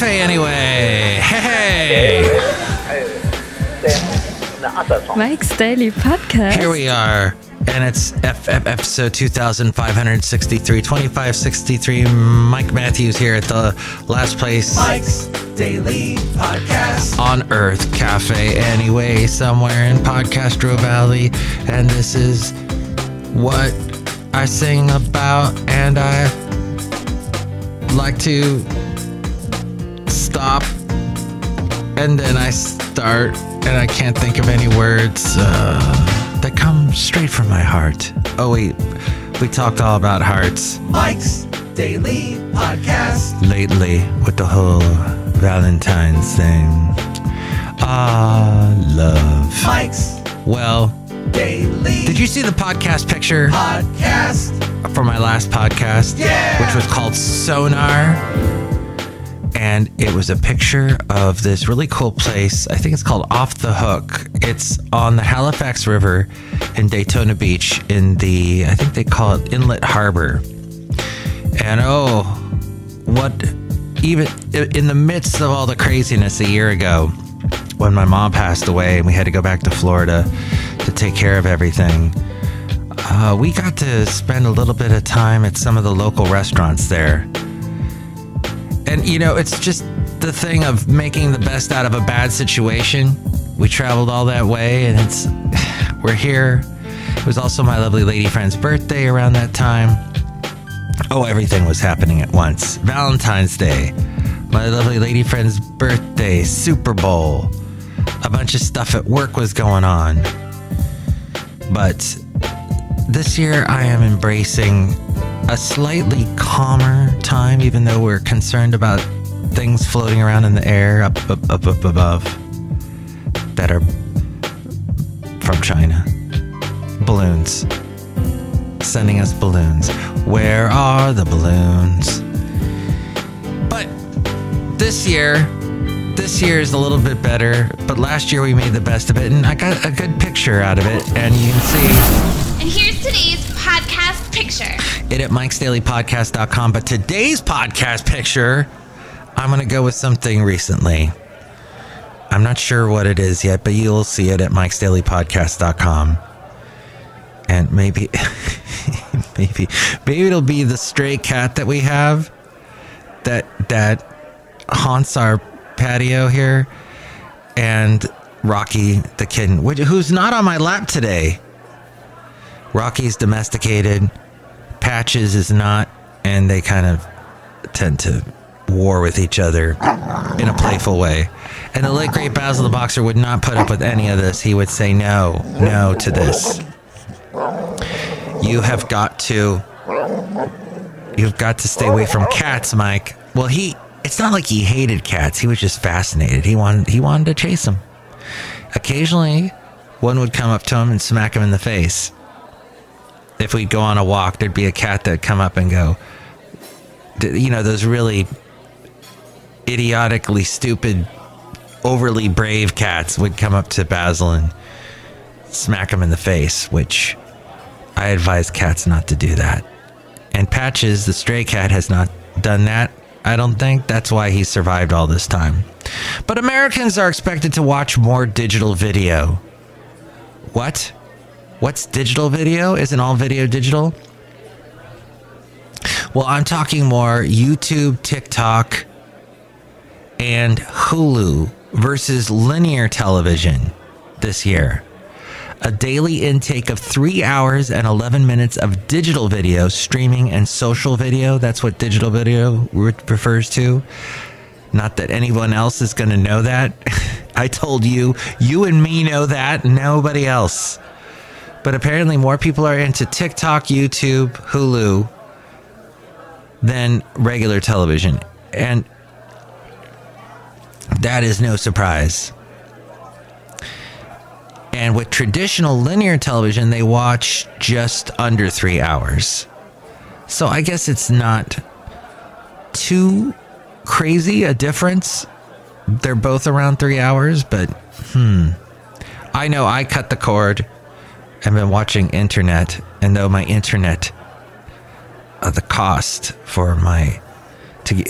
Cafe anyway. Hey. Mike's Daily Podcast. Here we are. And it's episode 2563, 2563. Mike Matthews here at the last place. Mike's Daily Podcast. On Earth Cafe anyway, somewhere in Podcastro Valley. And this is what I sing about, and I like to stop and then I start and I can't think of any words that come straight from my heart. Oh wait, we talked all about hearts. Mike's Daily Podcast. Lately with the whole Valentine's thing. Love. Mike's Well, Daily. did you see the podcast picture Podcast? for my last podcast? Yeah. Which was called Sonar. And it was a picture of this really cool place. I think it's called Off the Hook. It's on the Halifax River in Daytona Beach in the, I think they call it Inlet Harbor. And even in the midst of all the craziness a year ago, when my mom passed away and we had to go back to Florida to take care of everything, we got to spend a little bit of time at some of the local restaurants there. And, you know, it's just the thing of making the best out of a bad situation. We traveled all that way and we're here. It was also my lovely lady friend's birthday around that time. Oh, everything was happening at once. Valentine's Day, my lovely lady friend's birthday, Super Bowl. A bunch of stuff at work was going on. But this year I am embracing a slightly calmer time, even though we're concerned about things floating around in the air up above that are from China. Balloons. Sending us balloons. Where are the balloons? But this year is a little bit better, but last year we made the best of it, and I got a good picture out of it, and you can see. And here's today's podcast picture. It at mikesdailypodcast.com. But today's podcast picture, I'm going to go with something recently. I'm not sure what it is yet, but you'll see it at mikesdailypodcast.com. And maybe it'll be the stray cat that we have that haunts our patio here, and Rocky the kitten, who's not on my lap today. Rocky's domesticated, Patches is not, and they kind of tend to war with each other in a playful way. And the late great Basil the Boxer would not put up with any of this. He would say no to this. You've got to stay away from cats, Mike. Well, it's not like he hated cats. He was just fascinated. He wanted to chase them. Occasionally, one would come up to him and smack him in the face. If we'd go on a walk, there'd be a cat that'd come up and go, you know, those really idiotically stupid, overly brave cats would come up to Basil and smack him in the face, which I advise cats not to do that. And Patches, the stray cat, has not done that, I don't think. That's why he survived all this time. But Americans are expected to watch more digital video. What? What's digital video? Isn't all video digital? Well, I'm talking more YouTube, TikTok, and Hulu versus linear television this year. A daily intake of 3 hours and 11 minutes of digital video, streaming, and social video. That's what digital video refers to. Not that anyone else is going to know that. I told you, you and me know that, nobody else. But apparently more people are into TikTok, YouTube, Hulu than regular television. And that is no surprise. And with traditional linear television, they watch just under 3 hours. So I guess it's not too crazy a difference. They're both around 3 hours, but I know I cut the cord. I've been watching internet, and though my internet, the cost for my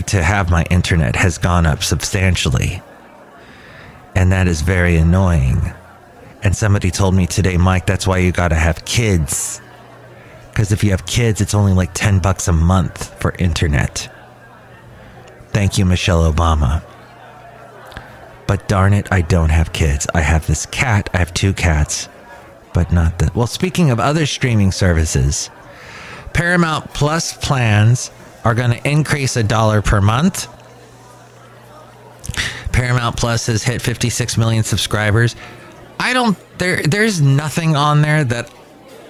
to have my internet has gone up substantially. And that is very annoying. And somebody told me today, Mike, that's why you got to have kids. Because if you have kids, it's only like $10 a month for internet. Thank you, Michelle Obama. But darn it, I don't have kids. I have this cat. I have 2 cats. But not the... Well, speaking of other streaming services, Paramount Plus plans are going to increase $1 per month. Paramount Plus has hit 56 million subscribers. There's nothing on there that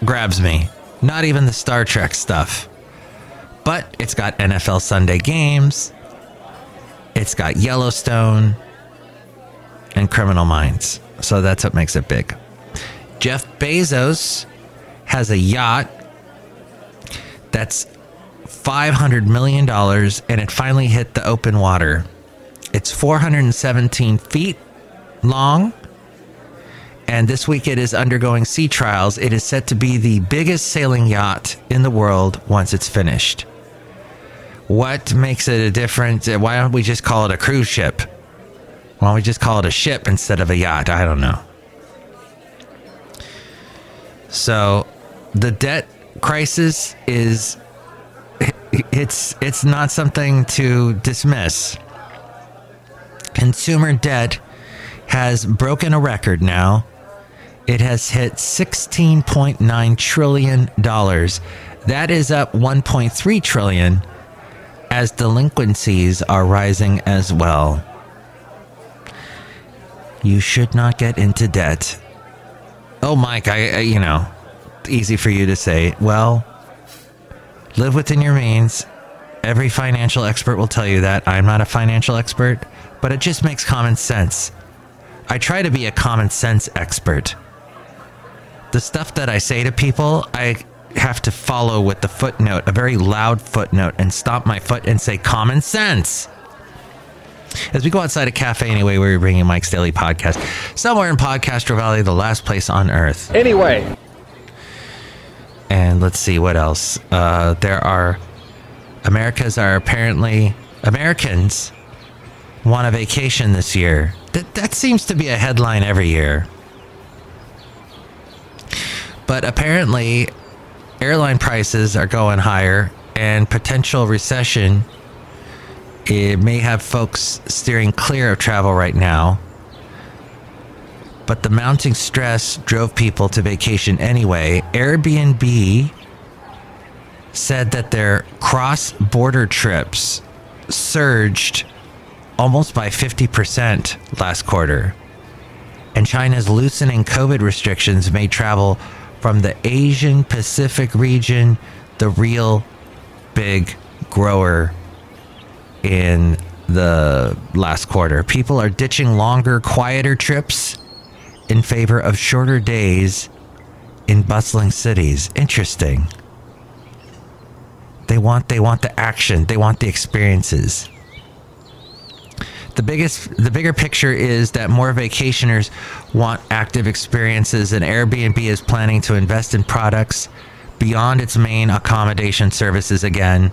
grabs me. Not even the Star Trek stuff. But it's got NFL Sunday games. It's got Yellowstone and Criminal Minds. So that's what makes it big. Jeff Bezos has a yacht that's $500 million, and it finally hit the open water. It's 417 feet long, and this week it is undergoing sea trials. It is set to be the biggest sailing yacht in the world once it's finished. What makes it a difference? Why don't we just call it a cruise ship? Why don't we just call it a ship instead of a yacht? I don't know. So the debt crisis is, it's not something to dismiss. Consumer debt has broken a record now. It has hit $16.9 trillion. That is up $1.3 trillion as delinquencies are rising as well. You should not get into debt. Oh, Mike, easy for you to say. Well, live within your means. Every financial expert will tell you that. I'm not a financial expert, but it just makes common sense. I try to be a common sense expert. The stuff that I say to people, I have to follow with the footnote, a very loud footnote, and stomp my foot and say common sense. As we go outside a cafe anyway, we're bringing Mike's Daily Podcast. Somewhere in Podcastro Valley, the last place on earth. Anyway. And let's see what else. Americans want a vacation this year. That seems to be a headline every year. But apparently, airline prices are going higher, and potential recession, it may have folks steering clear of travel right now. But the mounting stress drove people to vacation anyway. Airbnb said that their cross-border trips surged almost by 50% last quarter. And China's loosening COVID restrictions made travel from the Asian Pacific region the real big grower in the last quarter. People are ditching longer, quieter trips in favor of shorter days in bustling cities. Interesting. They want the action. They want the experiences. The bigger picture is that more vacationers want active experiences, and Airbnb is planning to invest in products beyond its main accommodation services again,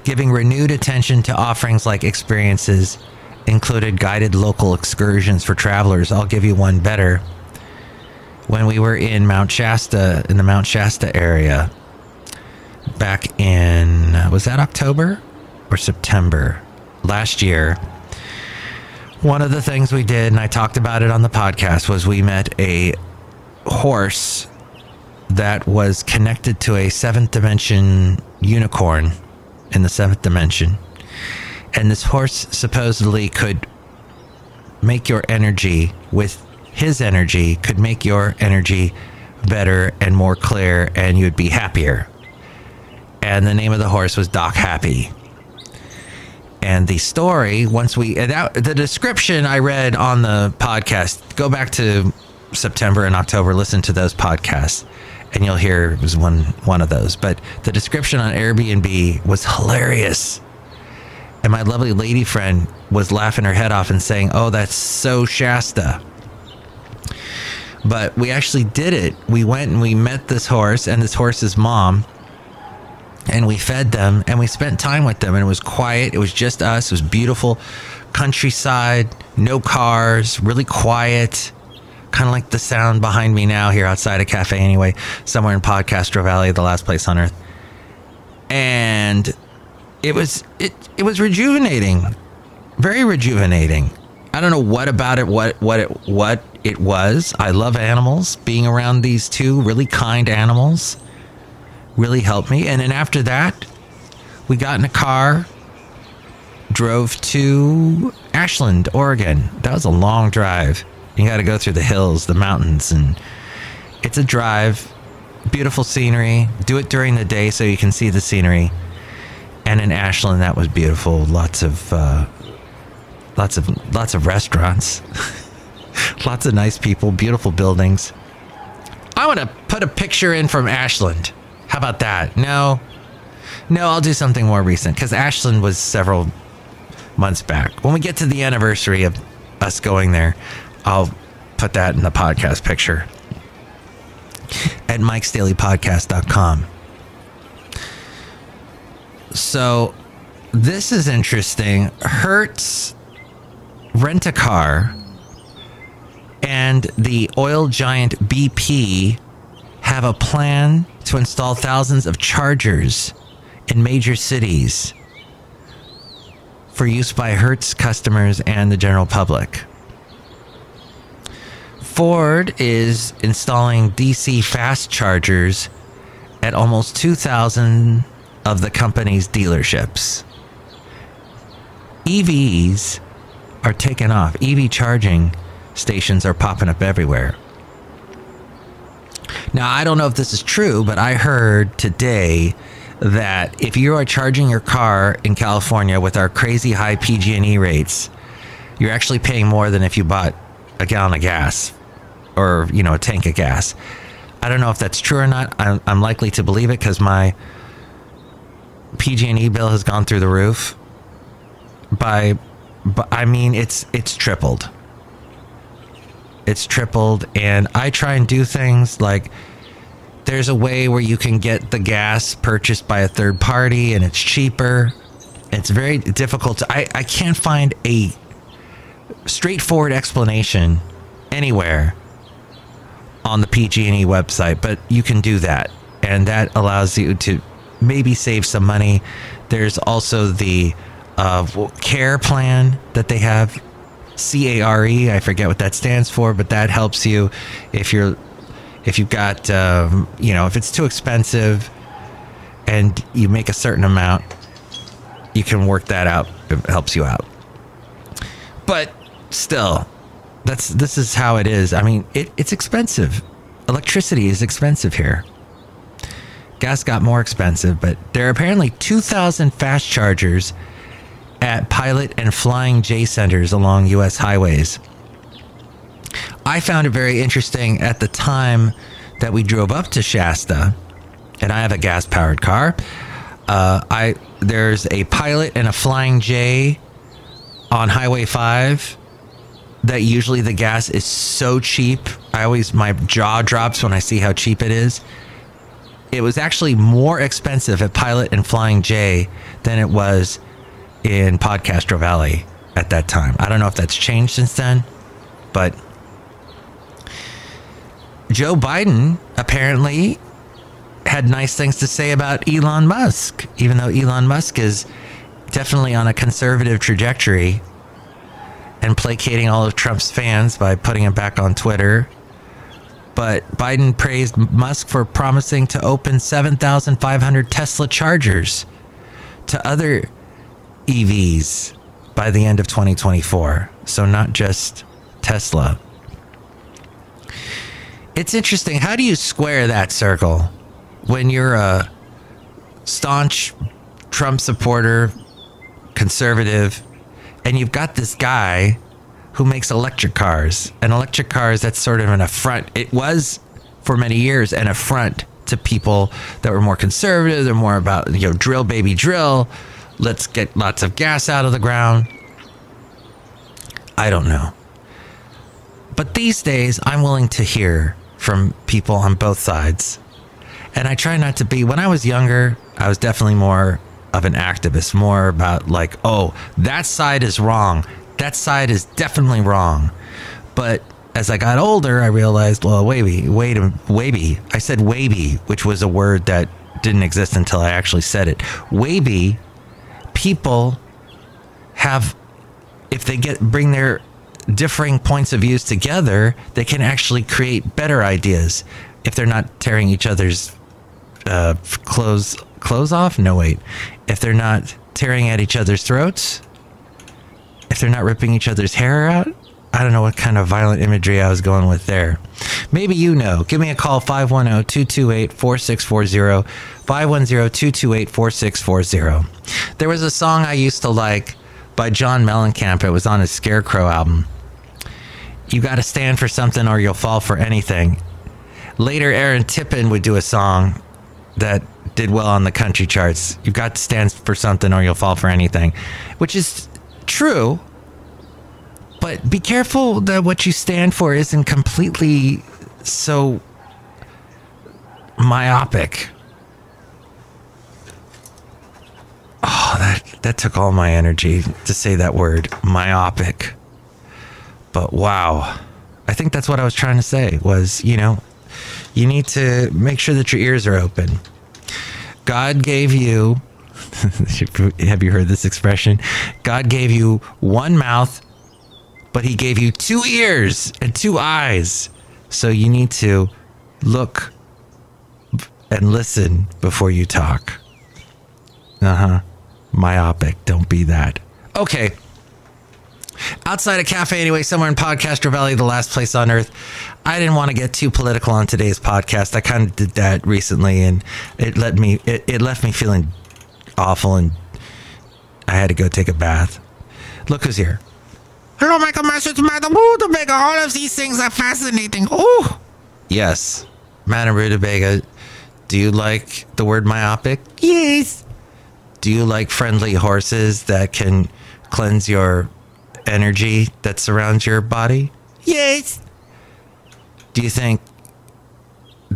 giving renewed attention to offerings like experiences included guided local excursions for travelers. I'll give you one better. When we were in Mount Shasta, in the Mount Shasta area, back in, was that October or September last year, one of the things we did, and I talked about it on the podcast, was we met a horse that was connected to a 7th dimension unicorn in the 7th dimension. And this horse supposedly could make your energy, with his energy, could make your energy better and more clear, and you'd be happier. And the name of the horse was Doc Happy. And the story, the description I read on the podcast, go back to September and October, listen to those podcasts, and you'll hear it was one of those. But the description on Airbnb was hilarious. And my lovely lady friend was laughing her head off and saying, "Oh, that's so Shasta." But we actually did it. We went and we met this horse and this horse's mom. And we fed them and we spent time with them, and it was quiet. It was just us. It was beautiful countryside, no cars, really quiet. Kind of like the sound behind me now here outside a cafe anyway, somewhere in Podcastro Valley, the last place on earth. And it was rejuvenating, very rejuvenating. I don't know what about it, what it was. I love animals. Being around these two really kind animals really helped me. And then after that, we got in a car, drove to Ashland, Oregon. That was a long drive. You got to go through the hills, the mountains, and it's a drive. Beautiful scenery. Do it during the day so you can see the scenery. And in Ashland, that was beautiful. Lots of restaurants, lots of nice people, beautiful buildings. I want to put a picture in from Ashland. How about that? No, I'll do something more recent, because Ashland was several months back. When we get to the anniversary of us going there, I'll put that in the podcast picture at mikesdailypodcast.com. So this is interesting. Hertz Rent-A-Car and the oil giant BP have a plan to install thousands of chargers in major cities for use by Hertz customers and the general public. Ford is installing DC fast chargers at almost 2,000 of the company's dealerships. EVs are taking off. EV charging stations are popping up everywhere. Now, I don't know if this is true, but I heard today that if you are charging your car in California with our crazy high PG&E rates, you're actually paying more than if you bought a gallon of gas or, a tank of gas. I don't know if that's true or not. I'm likely to believe it because my PG&E bill has gone through the roof it's tripled. It's tripled, and I try and do things like there's a way where you can get the gas purchased by a third party and it's cheaper. It's very difficult. I can't find a straightforward explanation anywhere on the PG&E website, but you can do that, and that allows you to maybe save some money. There's also the care plan that they have, CARE. I forget what that stands for, but that helps you if you've got if it's too expensive and you make a certain amount, you can work that out. It helps you out. But still, this is how it is. I mean, it's expensive. Electricity is expensive here. Gas got more expensive, but there are apparently 2,000 fast chargers at Pilot and Flying J centers along U.S. highways. I found it very interesting at the time that we drove up to Shasta, and I have a gas-powered car. There's a Pilot and a Flying J on Highway 5 that usually the gas is so cheap. My jaw drops when I see how cheap it is. It was actually more expensive at Pilot and Flying J than it was in Podcastro Valley at that time. I don't know if that's changed since then, but Joe Biden apparently had nice things to say about Elon Musk, even though Elon Musk is definitely on a conservative trajectory and placating all of Trump's fans by putting him back on Twitter. But Biden praised Musk for promising to open 7,500 Tesla chargers to other EVs by the end of 2024. So not just Tesla. It's interesting. How do you square that circle when you're a staunch Trump supporter, conservative, and you've got this guy who makes electric cars? And electric cars, that's sort of an affront. It was for many years an affront to people that were more conservative. They're more about, drill baby drill. Let's get lots of gas out of the ground. I don't know. But these days, I'm willing to hear from people on both sides. And I try not to be. When I was younger, I was definitely more of an activist, more about like, oh, that side is wrong. That side is definitely wrong. But as I got older, I realized, well, wavy. I said wavy, which was a word that didn't exist until I actually said it. Wavy people have, if they bring their differing points of views together, they can actually create better ideas if they're not tearing each other's clothes off. No, wait. If they're not tearing at each other's throats, if they're not ripping each other's hair out. I don't know what kind of violent imagery I was going with there. Maybe you know. Give me a call, 510-228-4640, 510-228-4640. There was a song I used to like by John Mellencamp. It was on his Scarecrow album. You got to stand for something or you'll fall for anything. Later, Aaron Tippin would do a song that did well on the country charts. You've got to stand for something or you'll fall for anything, which is true. But be careful that what you stand for isn't completely so myopic. Oh, that took all my energy to say that word, myopic. But wow, I think that's what I was trying to say was, you know, you need to make sure that your ears are open. God gave you, have you heard this expression? God gave you one mouth, but he gave you 2 ears and 2 eyes. So you need to look and listen before you talk. Myopic. Don't be that. Okay. Outside a cafe anyway, somewhere in Podcaster Valley, the last place on earth. I didn't want to get too political on today's podcast. I kind of did that recently, and it left me feeling awful, and I had to go take a bath. Look who's here. Hello, Michael Masters, Madame Rootabega. All of these things are fascinating. Oh, yes, Madame Rootabega. Do you like the word myopic? Yes. Do you like friendly horses that can cleanse your energy that surrounds your body? Yes. Do you think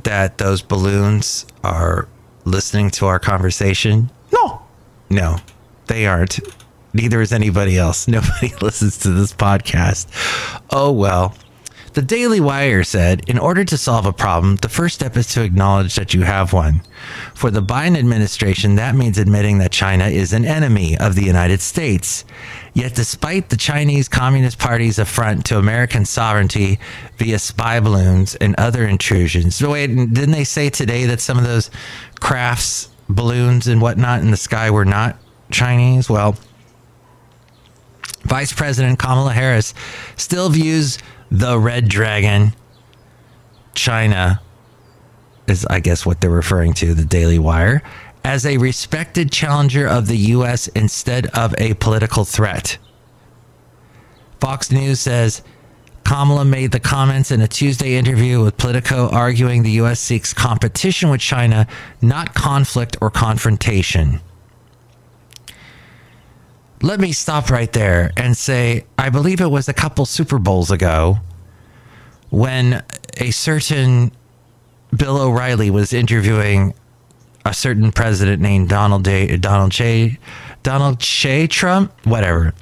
that those balloons are listening to our conversation? No. No, they aren't. Neither is anybody else. Nobody listens to this podcast. Oh, well. The Daily Wire said, in order to solve a problem, the first step is to acknowledge that you have one. For the Biden administration, that means admitting that China is an enemy of the United States. Yet despite the Chinese Communist Party's affront to American sovereignty via spy balloons and other intrusions. So wait, didn't they say today that some of those crafts, balloons and whatnot in the sky were not Chinese? Well, Vice President Kamala Harris still views the Red Dragon, China, is I guess what they're referring to, the Daily Wire, as a respected challenger of the U.S. instead of a political threat. Fox News says Kamala made the comments in a Tuesday interview with Politico, arguing the U.S. seeks competition with China, not conflict or confrontation. Let me stop right there and say, I believe it was a couple Super Bowls ago when a certain Bill O'Reilly was interviewing a certain president named Donald J. Trump, whatever.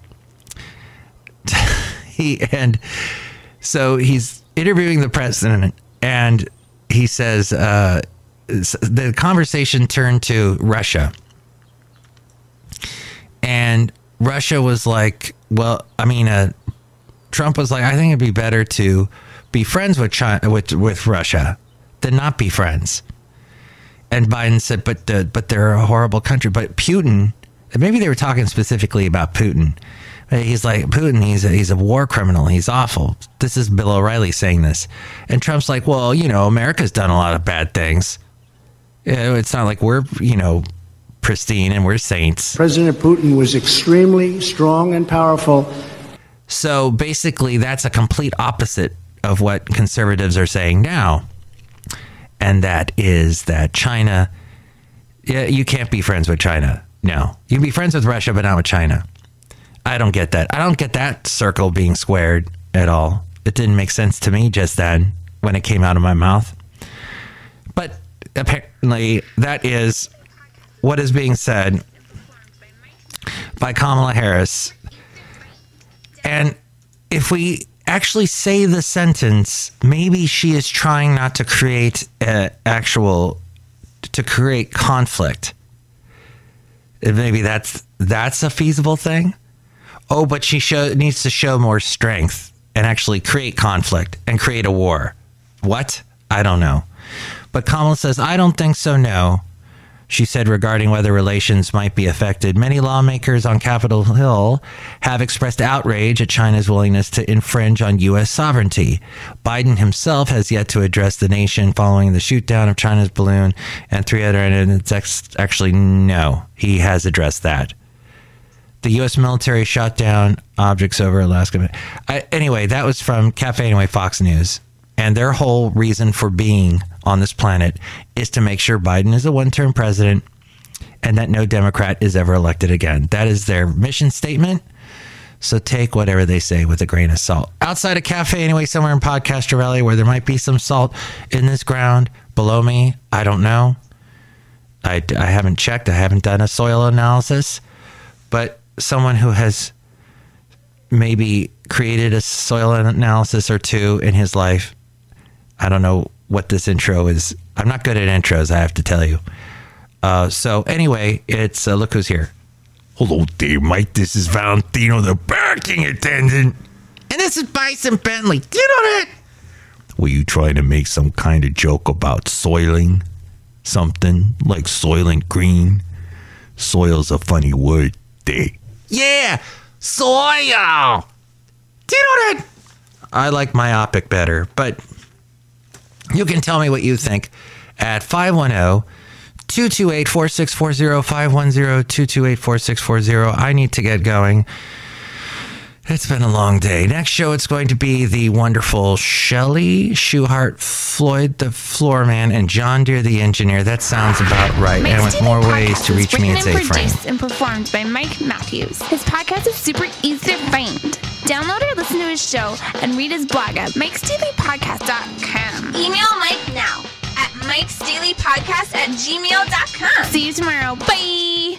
So he's interviewing the president, and he says the conversation turned to Russia, and Russia was like, well, I mean, Trump was like, I think it'd be better to be friends with China, with Russia than not be friends. And Biden said, but they're a horrible country. But Putin, maybe they were talking specifically about Putin. He's like, Putin, he's a war criminal. He's awful. This is Bill O'Reilly saying this. And Trump's like, well, you know, America's done a lot of bad things. It's not like we're, you know, pristine and we're saints. President Putin was extremely strong and powerful. So basically, that's a complete opposite of what conservatives are saying now. And that is that China, you can't be friends with China. No, you can be friends with Russia, but not with China. I don't get that. I don't get that circle being squared at all. It didn't make sense to me just then when it came out of my mouth. But apparently that is what is being said by Kamala Harris. And if we actually say the sentence, maybe she is trying not to create create conflict. Maybe that's a feasible thing. Oh, but she needs to show more strength and actually create conflict and create a war. What? I don't know. But Kamala says, I don't think so, no. She said regarding whether relations might be affected, many lawmakers on Capitol Hill have expressed outrage at China's willingness to infringe on U.S. sovereignty. Biden himself has yet to address the nation following the shoot down of China's balloon and 3 other incidents. Actually, no, he has addressed that. The U.S. military shot down objects over Alaska. Anyway, that was from Cafe Anyway Fox News. And their whole reason for being on this planet is to make sure Biden is a one-term president and that no Democrat is ever elected again. That is their mission statement. So take whatever they say with a grain of salt. Outside of Cafe Anyway, somewhere in Podcaster Valley where there might be some salt in this ground below me, I don't know. I haven't checked. I haven't done a soil analysis. But someone who has maybe created a soil analysis or two in his life, I don't know what this intro is. I'm not good at intros, I have to tell you. So anyway, it's look who's here. Hello there, Mike. This is Valentino, the parking attendant. And this is Bison Bentley. Do you know that? Were you trying to make some kind of joke about soiling? Something like Soylent Green? Soil's a funny word there. Yeah, soil. Do you know that? I like Myopic better, but you can tell me what you think at 510-228-4640, 510-228-4640. I need to get going. It's been a long day. Next show, it's going to be the wonderful Chely Shoehart, Floyd the Floorman, and John Deere the Engineer. That sounds about right. And with more ways to reach me, it's A-Frame. Produced and performed by Mike Matthews. His podcast is super easy to find. Download or listen to his show and read his blog at mikesdailypodcast.com. Email Mike now at mikesdailypodcast@gmail.com. See you tomorrow. Bye.